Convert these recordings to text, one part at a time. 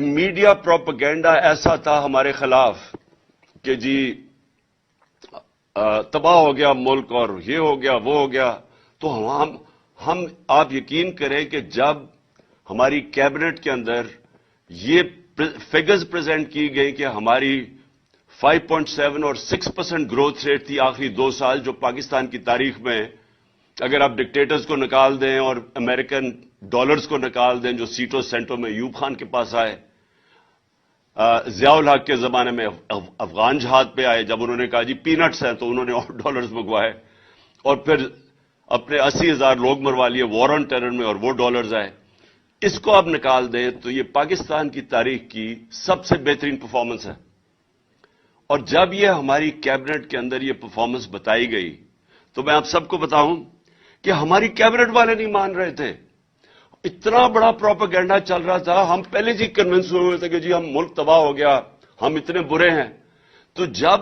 Media propaganda ایسا تھا ہمارے خلاف کہ جی تباہ ہو گیا ملک اور یہ ہو گیا وہ ہو گیا. تو ہم آپ یقین کریں کہ جب ہماری کیبنٹ کے اندر یہ فگرز پریزنٹ کی گئی کہ ہماری 5.7 اور 6% گروتھ ریٹ تھی آخری 2 سال، جو پاکستان کی تاریخ میں اگر آپ ڈکٹیٹرز کو نکال دیں اور امریکن ڈالرز کو نکال دیں جو سیٹوں سینٹوں میں ایوب خان کے پاس آئے، ضیاء الحق کے زمانے میں افغان جہاد پہ آئے، جب انہوں نے کہا جی پینٹس ہیں تو انہوں نے اور ڈالرز منگوائے، اور پھر اپنے 80,000 لوگ مروا لیے وار آن ٹیرر میں اور وہ ڈالرز آئے. اس کو آپ نکال دیں تو یہ پاکستان کی تاریخ کی سب سے بہترین پرفارمنس ہے. اور جب یہ ہماری کیبنٹ کے اندر یہ پرفارمنس بتائی گئی تو میں آپ سب کو بتاؤں کہ ہماری کیبنٹ والے نہیں مان رہے تھے. اتنا بڑا پروپیگنڈا چل رہا تھا، ہم پہلے سے کنونس ہوئے تھے کہ جی ہم ملک تباہ ہو گیا، ہم اتنے برے ہیں. تو جب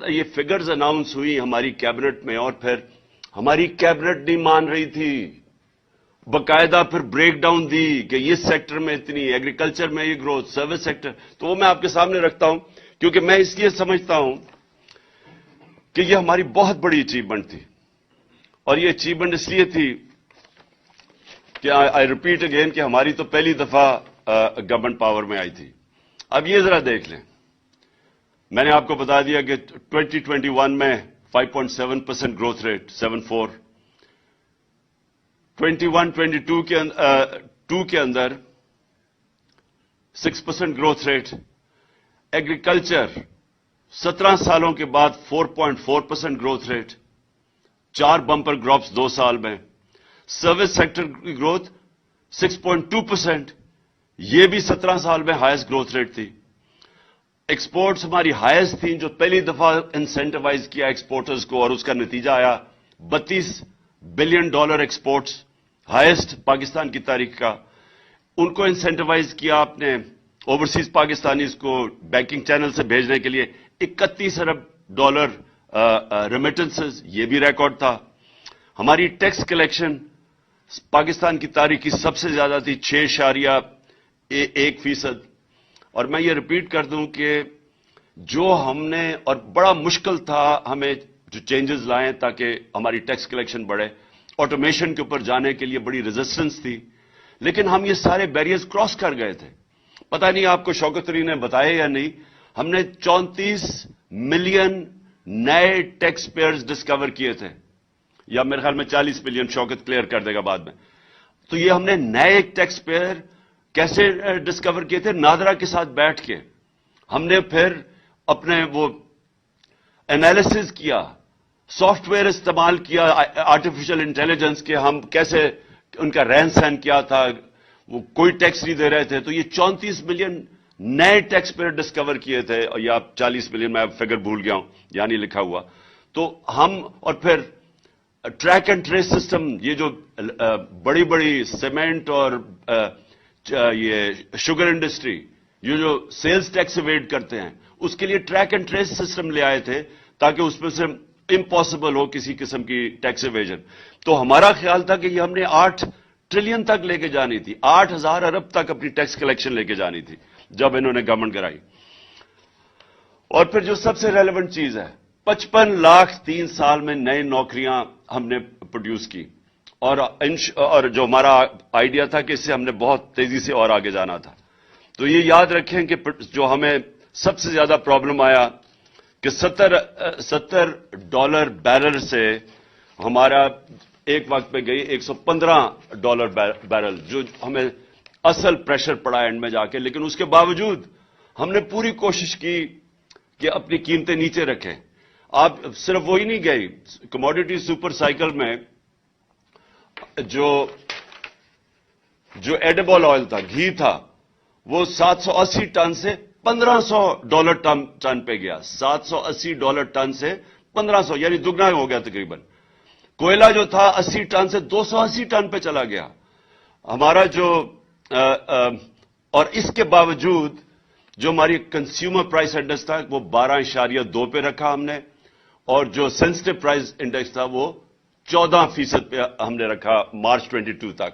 یہ فگرز اناؤنس ہوئی ہماری کیبنٹ میں اور پھر ہماری کیبنٹ نہیں مان رہی تھی، باقاعدہ پھر بریک ڈاؤن دی کہ یہ سیکٹر میں اتنی، ایگریکلچر میں یہ گروتھ، سروس سیکٹر، تو وہ میں آپ کے سامنے رکھتا ہوں کیونکہ میں اس لیے سمجھتا ہوں کہ یہ ہماری بہت بڑی اچیومنٹ تھی. اور یہ اچیومنٹ اس لیے تھی کہ آئی ریپیٹ اگین کہ ہماری تو پہلی دفعہ گورنمنٹ پاور میں آئی تھی. اب یہ ذرا دیکھ لیں، میں نے آپ کو بتا دیا کہ 2021 میں 5.7% گروتھ ریٹ 7.4، 21-22 کے اندر 6% گروتھ ریٹ. ایگریکلچر 17 سالوں کے بعد 4.4% گروتھ ریٹ، 4 بمپر کراپس 2 سال میں. سروس سیکٹر کی گروتھ 6.2%، یہ بھی 17 سال میں ہائیسٹ گروتھ ریٹ تھی. ایکسپورٹس ہماری ہائیسٹ تھیں، جو پہلی دفعہ انسینٹیوائز کیا ایکسپورٹرز کو، اور اس کا نتیجہ آیا $32 بلین ایکسپورٹس، ہائیسٹ پاکستان کی تاریخ کا. ان کو انسینٹیوائز کیا آپ نے اوورسیز پاکستانیز کو بینکنگ چینل سے بھیجنے کے لیے. $31 ارب ریمیٹنسز، یہ بھی ریکارڈ تھا. ہماری ٹیکس کلیکشن پاکستان کی تاریخ کی سب سے زیادہ تھی، 6.1%. اور میں یہ ریپیٹ کر دوں کہ جو ہم نے، اور بڑا مشکل تھا ہمیں جو چینجز لائیں تاکہ ہماری ٹیکس کلیکشن بڑھے، آٹومیشن کے اوپر جانے کے لیے بڑی ریزسٹنس تھی، لیکن ہم یہ سارے بیریئرز کراس کر گئے تھے. پتہ نہیں آپ کو شوکت علی نے بتایا یا نہیں، ہم نے 34 ملین نئے ٹیکس پیئرز ڈسکور کیے تھے، یا میرے خیال میں 40 ملین، شوکت کلیئر کر دے گا بعد میں. تو یہ ہم نے نئے ٹیکس پیئر کیسے ڈسکور کیے تھے؟ نادرا کے ساتھ بیٹھ کے ہم نے پھر اپنے وہ انالیسز کیا، سافٹ ویئر استعمال کیا آرٹیفیشل انٹیلیجنس کے، ہم کیسے ان کا رہن سہن کیا تھا، وہ کوئی ٹیکس نہیں دے رہے تھے. تو یہ 34 ملین نئے ٹیکس پیئر ڈسکور کیے تھے، یا 40 ملین، میں فگر بھول گیا ہوں، یہاں نہیں لکھا ہوا. تو ہم، اور پھر ٹریک اینڈ ٹریس سسٹم، یہ جو بڑی بڑی سیمنٹ اور یہ شوگر انڈسٹری، یہ جو سیلز ٹیکس ایویڈ کرتے ہیں، اس کے لیے ٹریک اینڈ ٹریس سسٹم لے آئے تھے تاکہ اس میں سے امپاسبل ہو کسی قسم کی ٹیکس ایویژن. تو ہمارا خیال تھا کہ یہ ہم نے 8 ٹریلین تک لے کے جانی تھی، 8,000 ارب تک اپنی ٹیکس کلیکشن لے کے جانی تھی جب انہوں نے گورنمنٹ کرائی. اور پھر جو سب سے ریلیونٹ چیز ہے، 55 لاکھ 3 سال میں نئی نوکریاں ہم نے پروڈیوس کی. اور جو ہمارا آئیڈیا تھا کہ اس سے ہم نے بہت تیزی سے اور آگے جانا تھا. تو یہ یاد رکھیں کہ جو ہمیں سب سے زیادہ پرابلم آیا کہ $70 بیرل سے ہمارا ایک وقت پہ گئی $115 بیرل، جو ہمیں اصل پریشر پڑا اینڈ میں جا کے. لیکن اس کے باوجود ہم نے پوری کوشش کی کہ اپنی قیمتیں نیچے رکھیں. آپ صرف وہی نہیں گئی، کموڈیٹی سپر سائیکل میں جو ایڈیبل آئل تھا، گھی تھا، وہ 780 ٹن سے $1,500 ٹن پہ گیا. $780 ٹن سے 1,500، یعنی دگنا ہو گیا تقریباً. کوئلہ جو تھا 80 ٹن سے 280 ٹن پہ چلا گیا ہمارا اور اس کے باوجود جو ہماری کنزیومر پرائس انڈیکس تھا وہ 12.2 پہ رکھا ہم نے، اور جو سینسٹیو پرائس انڈیکس تھا وہ 14% پہ ہم نے رکھا مارچ 22 تک.